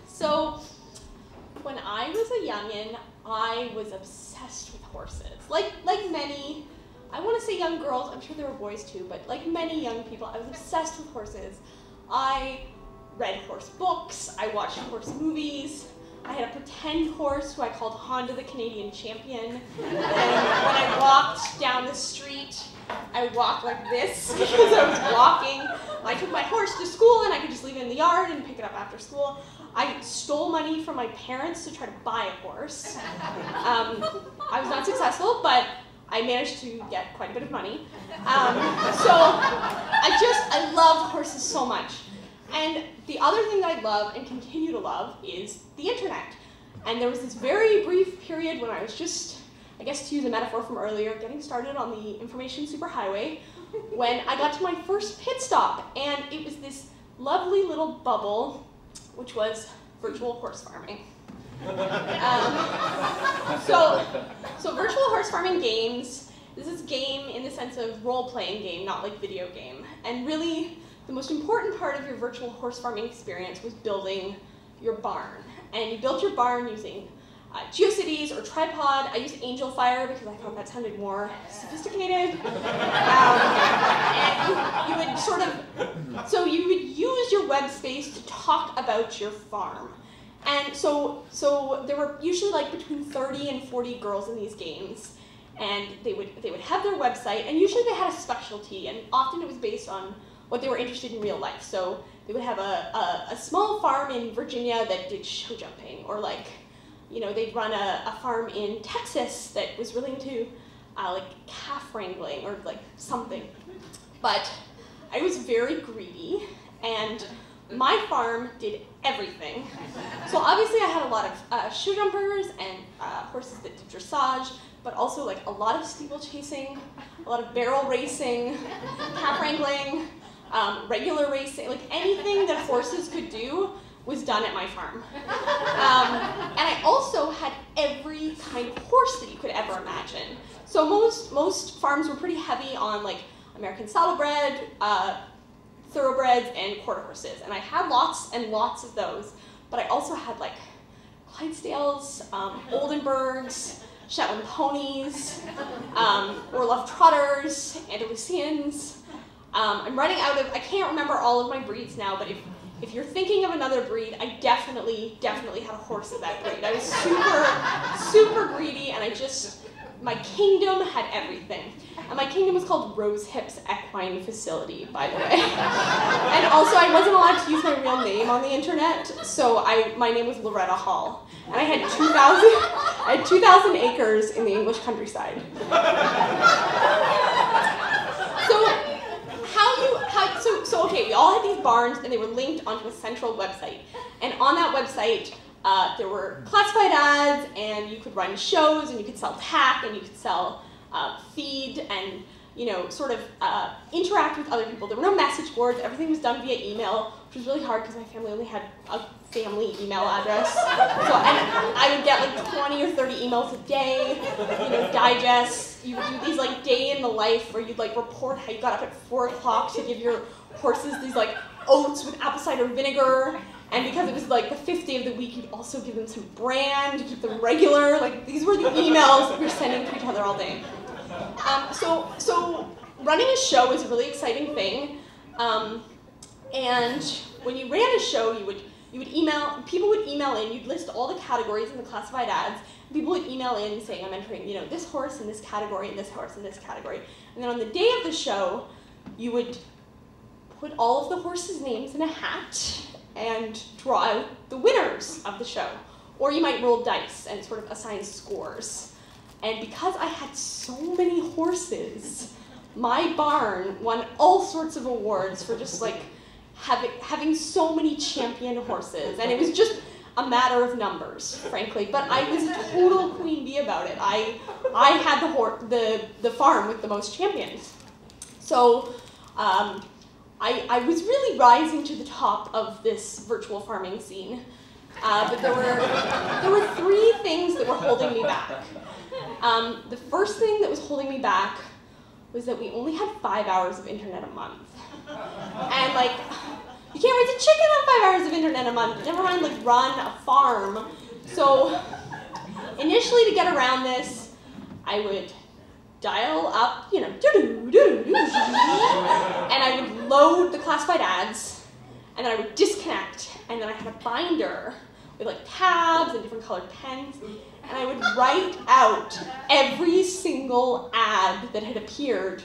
So when I was a youngin', I was obsessed with horses. Like many, I want to say young girls, I'm sure there were boys too, but like many young people, I was obsessed with horses. I read horse books, I watched horse movies, I had a pretend horse who I called Honda the Canadian Champion. And when I walked down the street, I would walk like this because I was walking. I took my horse to school and I could just leave it in the yard and pick it up after school. I stole money from my parents to try to buy a horse. I was not successful, but I managed to get quite a bit of money. So I loved horses so much. And the other thing that I love and continue to love is the internet. And there was this very brief period when I was just, I guess to use a metaphor from earlier, getting started on the information superhighway, when I got to my first pit stop. And it was this lovely little bubble, which was virtual horse farming. So virtual horse farming games, this is game in the sense of role-playing game, not like video game. And really, the most important part of your virtual horse farming experience was building your barn. And you built your barn using GeoCities or tripod. I used Angel Fire because I thought that sounded more sophisticated. And you would sort of, so you would use your web space to talk about your farm. And so there were usually like between 30 and 40 girls in these games. And they would have their website, and usually they had a specialty, and often it was based on what they were interested in real life. So they would have a small farm in Virginia that did show jumping, or like, you know, they'd run a farm in Texas that was really into like calf wrangling or like something. But I was very greedy, and my farm did everything. So obviously I had a lot of show jumpers and horses that did dressage, but also like a lot of steeplechasing, a lot of barrel racing, calf wrangling, regular racing, like anything that horses could do was done at my farm. And I also had every kind of horse that you could ever imagine. So most farms were pretty heavy on like American saddlebred, thoroughbreds, and quarter horses. And I had lots and lots of those, but I also had like Clydesdales, Oldenburgs, Shetland ponies, Orloff trotters, Andalusians. I'm running out of, I can't remember all of my breeds now, but if you're thinking of another breed, I definitely had a horse of that breed. I was super greedy, and my kingdom had everything. And my kingdom was called Rose Hips Equine Facility, by the way. And also, I wasn't allowed to use my real name on the internet, so my name was Loretta Hall. And I had 2,000 acres in the English countryside. So okay, we all had these barns, and they were linked onto a central website. And on that website, there were classified ads, and you could run shows, and you could sell tack, and you could sell feed, and sort of interact with other people. There were no message boards. Everything was done via email, which was really hard because my family only had a family email address. So I would get like 20 or 30 emails a day, digests. You would do these like day in the life where you'd like report how you got up at 4 o'clock to give your horses these like oats with apple cider vinegar. And because it was like the 5th day of the week, you'd also give them some bran to keep them regular. Like these were the emails that we were sending to each other all day. So running a show is a really exciting thing. And when you ran a show, you would email, people would email in, you'd list all the categories in the classified ads, and people would email in saying, I'm entering, this horse in this category, and this horse in this category. And then on the day of the show, you would put all of the horses' names in a hat and draw out the winners of the show. Or you might roll dice and sort of assign scores. And because I had so many horses, my barn won all sorts of awards for just like having so many champion horses. And it was just a matter of numbers, frankly. But I was a total queen bee about it. I had the farm with the most champions. So I was really rising to the top of this virtual farming scene. But there were 3 things that were holding me back. The first thing that was holding me back was that we only had 5 hours of internet a month. And like, You can't raise a chicken on 5 hours of internet a month, never mind like run a farm. So initially to get around this, I would dial up, you know, and I would load the classified ads, and then I would disconnect, and then I had a binder with like tabs and different colored pens, and I would write out every single ad that had appeared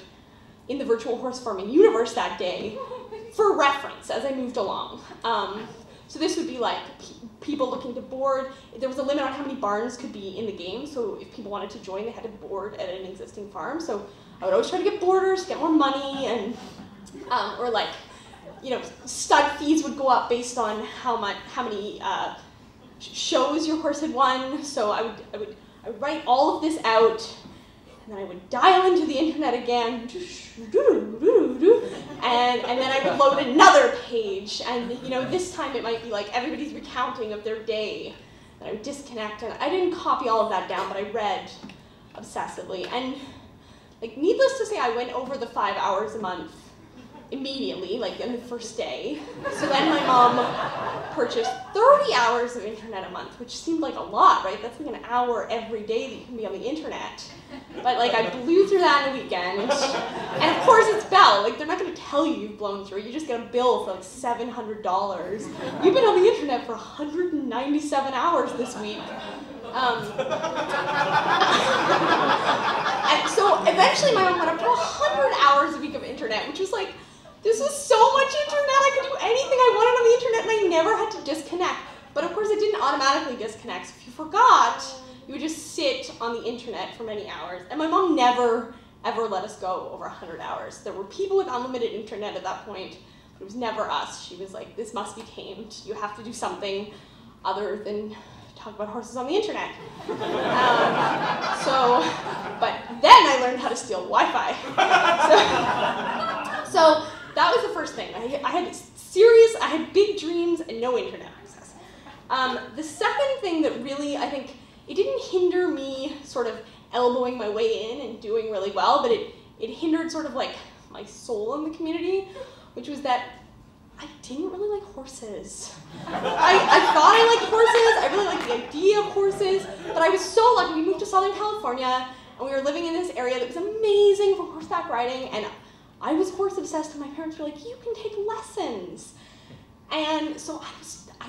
in the virtual horse farming universe that day for reference as I moved along. So this would be like people looking to board. There was a limit on how many barns could be in the game, so if people wanted to join, they had to board at an existing farm. So I would always try to get boarders, get more money, and or like, you know, stud fees would go up based on how many shows your horse had won. So I would write all of this out, and then I would dial into the internet again, and then I would load another page, and you know, this time it might be like everybody's recounting of their day, and I would disconnect, and I didn't copy all of that down, but I read obsessively, and like needless to say, I went over the 5 hours a month immediately, like in the first day. So then my mom purchased 30 hours of internet a month, which seemed like a lot, right? That's like an hour every day that you can be on the internet. But like I blew through that in a weekend. And of course it's Bell. Like they're not going to tell you you've blown through. You just get a bill for like $700. You've been on the internet for 197 hours this week. And so eventually my mom went up to 100 hours a week of internet, which was like, this was so much internet, I could do anything I wanted on the internet, and I never had to disconnect. But of course it didn't automatically disconnect, so if you forgot, you would just sit on the internet for many hours. And my mom never, ever let us go over 100 hours. There were people with unlimited internet at that point, but it was never us. She was like, this must be tamed. You have to do something other than talk about horses on the internet. But then I learned how to steal Wi-Fi. So that was the first thing. I had big dreams and no internet access. The second thing that really, I think, it didn't hinder me sort of elbowing my way in and doing really well, but it hindered sort of like my soul in the community, which was that I didn't really like horses. I thought I liked horses, I really liked the idea of horses, but I was so lucky. We moved to Southern California, and we were living in this area that was amazing for horseback riding, and I was horse obsessed, and my parents were like, you can take lessons. And so I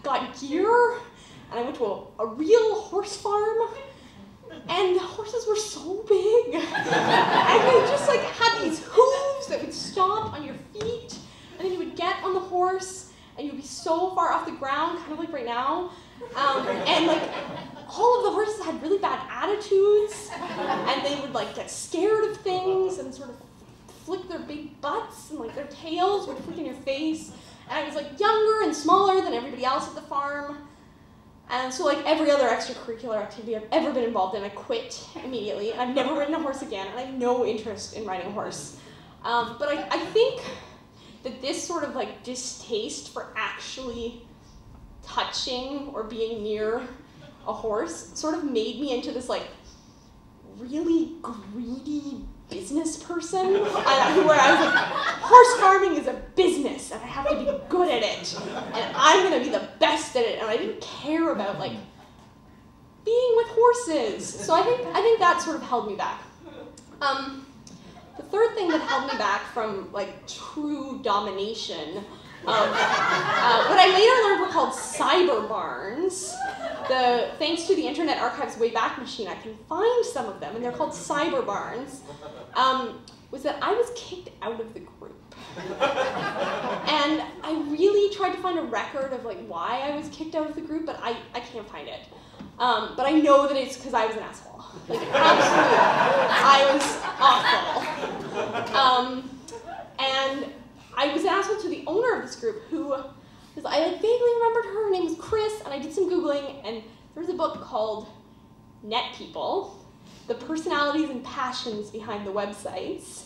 got gear, and I went to a real horse farm, and the horses were so big. And they just like had these hooves that would stomp on your feet, and then you would get on the horse, and you'd be so far off the ground, kind of like right now. And like all of the horses had really bad attitudes, and they would like get scared of things and sort of flick their big butts, and like their tails would flick in your face. And I was like younger and smaller than everybody else at the farm. And so like every other extracurricular activity I've ever been involved in, I quit immediately. And I've never ridden a horse again, and I have no interest in riding a horse. But I think that this sort of like distaste for actually touching or being near a horse sort of made me into this like really greedy business person, where I was like, horse farming is a business, and I have to be good at it, and I'm gonna be the best at it, and I didn't care about like being with horses. So I think that sort of held me back. The third thing that held me back from like true domination of what I later learned were called cyber barns. Thanks to the Internet Archive's Wayback Machine, I can find some of them, and they're called cyber barns, was that I was kicked out of the group. And I really tried to find a record of like why I was kicked out of the group, but I can't find it. But I know that it's because I was an asshole. Like, absolutely. I was awful. And I was an asshole to the owner of this group, who, because I like vaguely remembered her name was Chris, and I did some Googling, and there's a book called Net People, The Personalities and Passions Behind the Websites.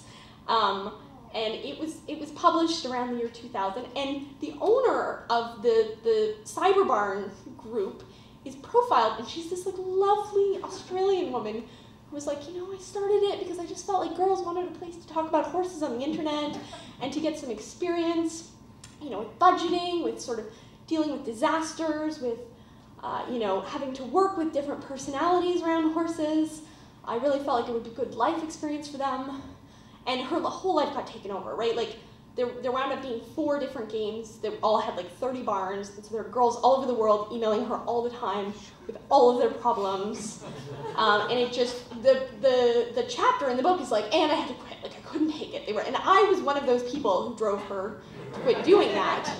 And it was published around the year 2000, and the owner of the Cyber Barn group is profiled, and she's this like lovely Australian woman who was like, you know, I started it because I just felt like girls wanted a place to talk about horses on the internet and to get some experience. with budgeting, with sort of dealing with disasters, with having to work with different personalities around horses. I really felt like it would be a good life experience for them. And her whole life got taken over, right? Like, there wound up being 4 different games that all had like 30 barns, and so there were girls all over the world emailing her all the time with all of their problems. And it just, the chapter in the book is like, and I had to quit, like I couldn't take it. And I was one of those people who drove her to quit doing that.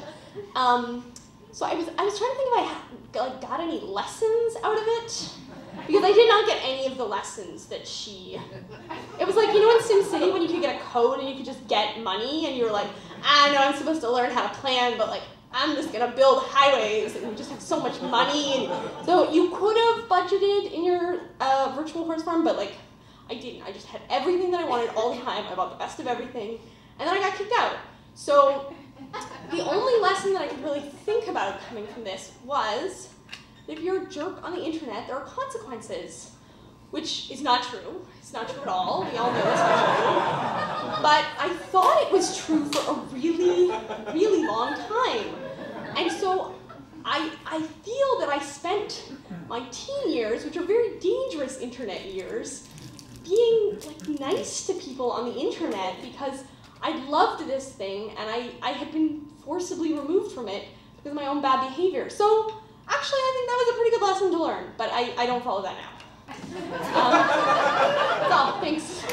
So I was trying to think if I got any lessons out of it, because I did not get any of the lessons that she. It was like, in SimCity when you could get a code and you could just get money, and you were like, I know I'm supposed to learn how to plan, but like I'm just gonna build highways, and you just have so much money. And so you could have budgeted in your virtual horse farm, but like I didn't. I just had everything that I wanted all the time. I bought the best of everything, and then I got kicked out. So the only lesson that I could really think about coming from this was that if you're a jerk on the internet, there are consequences, which is not true. It's not true at all. We all know it's not true. But I thought it was true for a really, really long time. And so I feel that I spent my teen years, which are very dangerous internet years, being like nice to people on the internet because I loved this thing and I had been forcibly removed from it because of my own bad behavior. So actually, I think that was a pretty good lesson to learn, but I don't follow that now. That's all. Thanks.